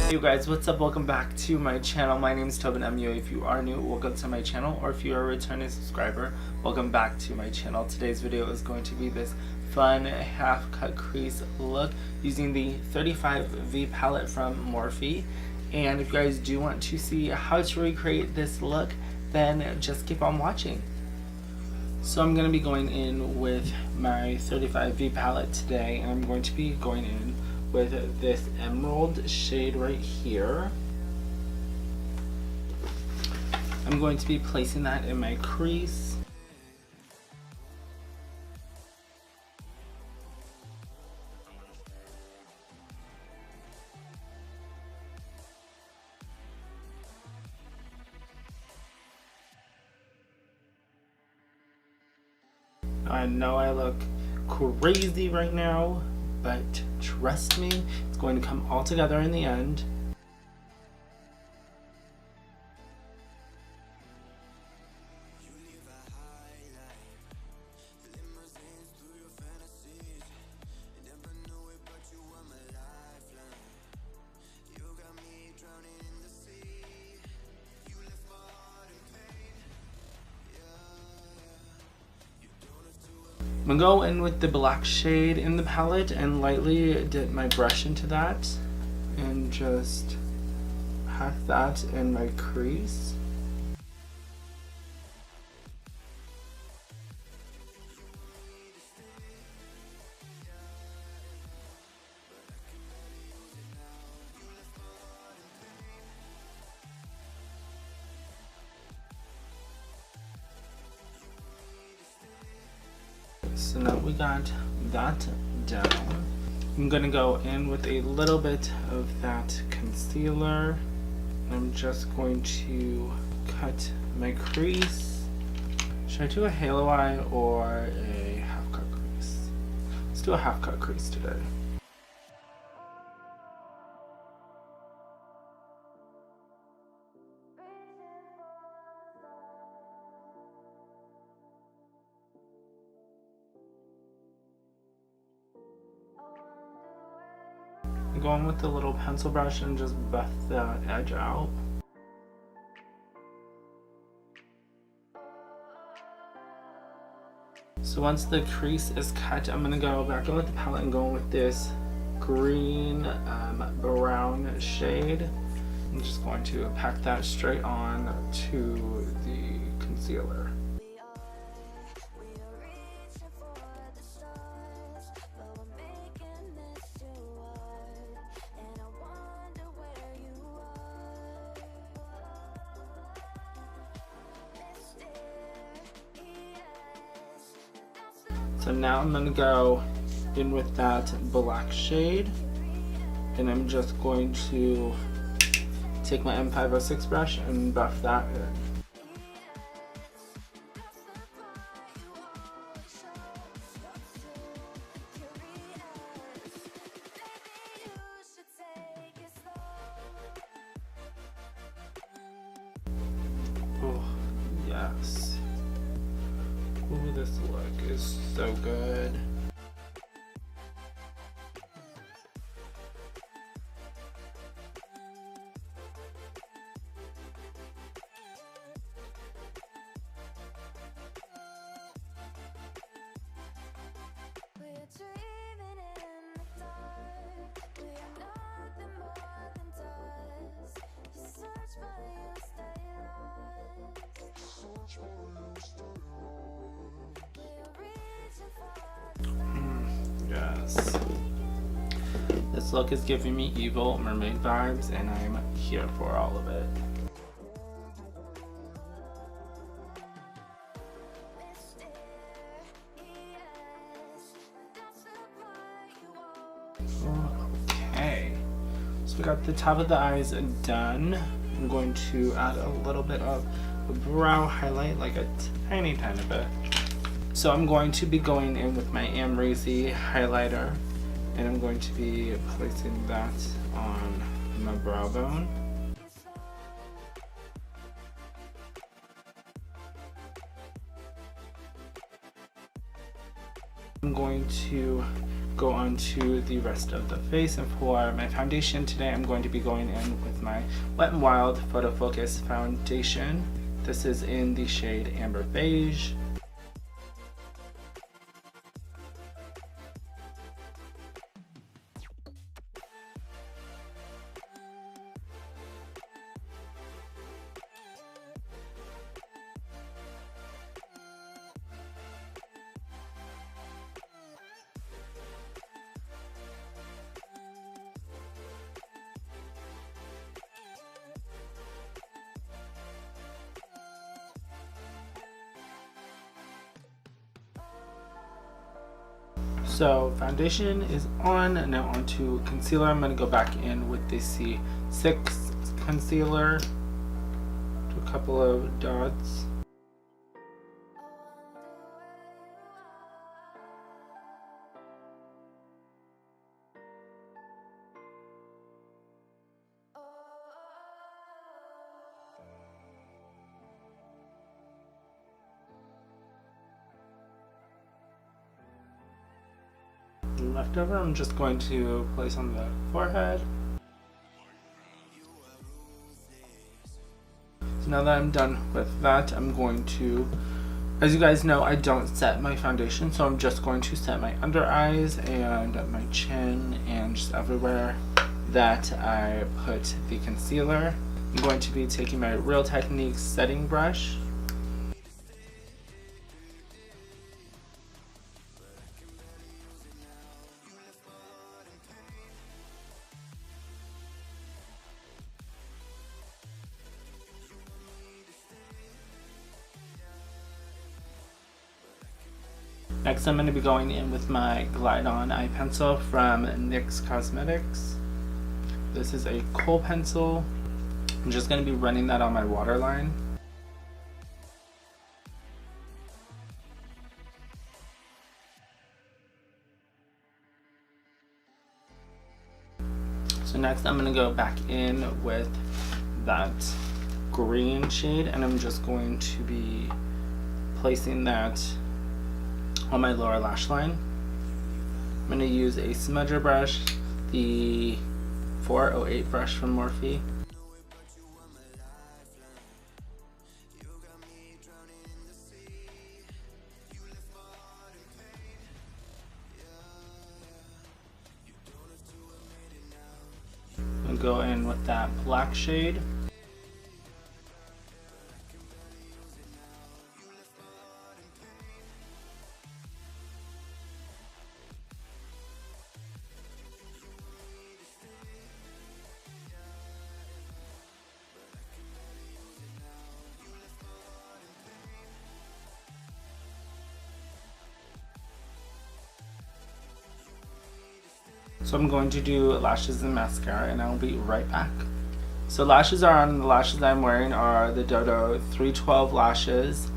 Hey guys, what's up? Welcome back to my channel. My name is tobinmua. If you are new, welcome to my channel, or if you are a returning subscriber, welcome back to my channel. Today's video is going to be this fun half cut crease look using the 35V palette from Morphe. And if you guys do want to see how to recreate this look, then just keep on watching. So I'm going to be going in with my 35V palette today, and I'm going to be going in with this emerald shade right here. I'm going to be placing that in my crease. I know I look crazy right now, but trust me, it's going to come all together in the end. I'm gonna go in with the black shade in the palette and lightly dip my brush into that and just pack that in my crease. So now we got that down. I'm gonna go in with a little bit of that concealer. I'm just going to cut my crease. Should I do a halo eye or a half cut crease? Let's do a half cut crease today. I'm going with the little pencil brush and just buff that edge out. So once the crease is cut, I'm gonna go back in with the palette and go with this green brown shade. I'm just going to pack that straight on to the concealer. So now I'm going to go in with that black shade, and I'm just going to take my M506 brush and buff that in. Oh, yes. Ooh, this look is so good. Yes. This look is giving me evil mermaid vibes, and I'm here for all of it. Okay. So we got the top of the eyes done. I'm going to add a little bit of a brow highlight, like a tiny bit. So I'm going to be going in with my Amore highlighter and I'm going to be placing that on my brow bone. I'm going to go on to the rest of the face, and for my foundation today I'm going to be going in with my Wet n Wild Photo Focus foundation. This is in the shade Amber Beige. So foundation is on, now onto concealer. I'm going to go back in with the C6 concealer, do a couple of dots. Leftover I'm just going to place on the forehead. So now that I'm done with that, I'm going to, as you guys know, I don't set my foundation, so I'm just going to set my under eyes and my chin and just everywhere that I put the concealer. I'm going to be taking my Real Techniques setting brush. Next, I'm going to be going in with my Glide On eye pencil from NYX Cosmetics. This is a kohl pencil. I'm just going to be running that on my waterline. So next, I'm going to go back in with that green shade, and I'm just going to be placing that on my lower lash line. I'm going to use a smudger brush, the 408 brush from Morphe. I'll go in with that black shade. So I'm going to do lashes and mascara, and I'll be right back. So lashes are on. The lashes I'm wearing are the Dodo 312 lashes.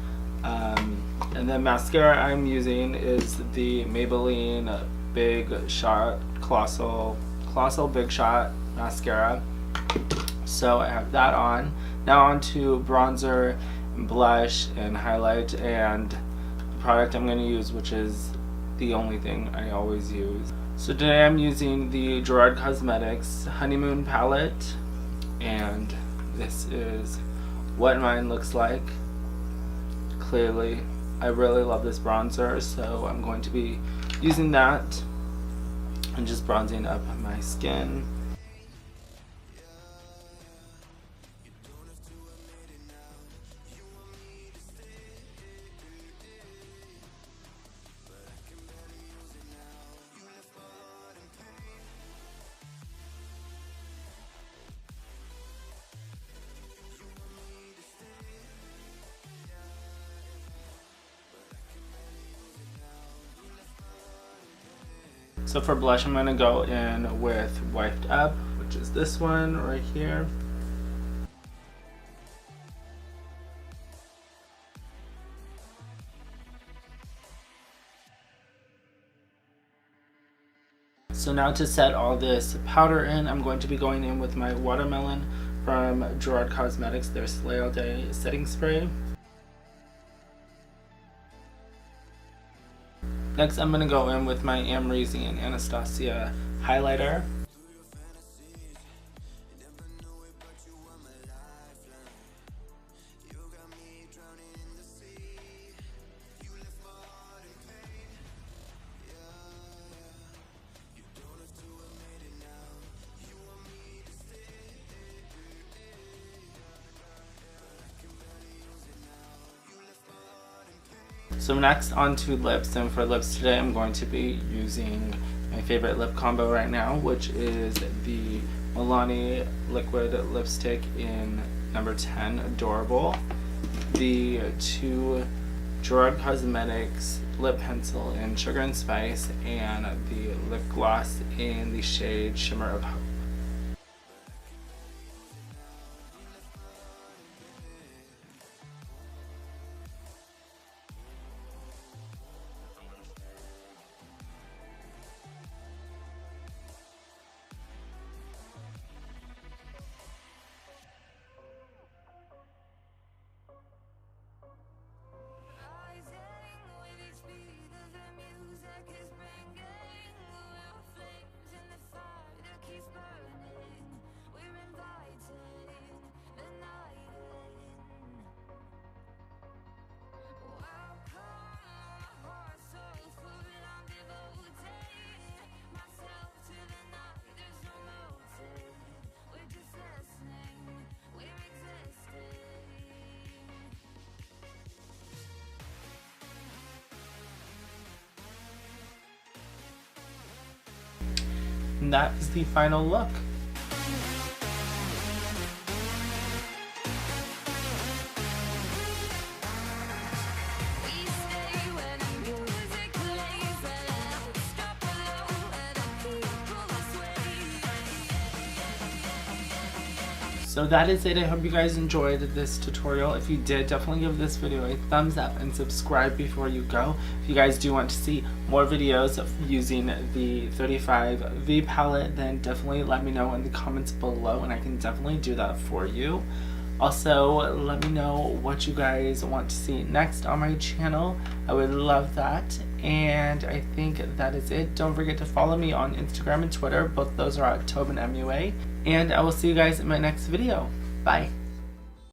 And the mascara I'm using is the Maybelline Big Shot Colossal Big Shot mascara. So I have that on. Now on to bronzer, and blush, and highlight, and the product I'm going to use, which is the only thing I always use. So today I'm using the Gerard Cosmetics Honeymoon palette, and this is what mine looks like. Clearly, I really love this bronzer, so I'm going to be using that and just bronzing up my skin. So for blush, I'm going to go in with Wiped Up, which is this one right here. So now to set all this powder in, I'm going to be going in with my watermelon from Gerard Cosmetics, their Slay All Day setting spray. Next, I'm going to go in with my Amrezy and Anastasia highlighter. So next on to lips, and for lips today I'm going to be using my favorite lip combo right now, which is the Milani liquid lipstick in number 10, Adorable, the two Gerard Cosmetics lip pencil in Sugar and Spice, and the lip gloss in the shade Shimmer of Hope. And that is the final look. So that is it. I hope you guys enjoyed this tutorial. If you did, definitely give this video a thumbs up and subscribe before you go. If you guys do want to see more videos of using the 35V palette, then definitely let me know in the comments below and I can definitely do that for you. Also, let me know what you guys want to see next on my channel. I would love that. And I think that is it. Don't forget to follow me on Instagram and Twitter. Both those are at tobinmua. And I will see you guys in my next video. Bye.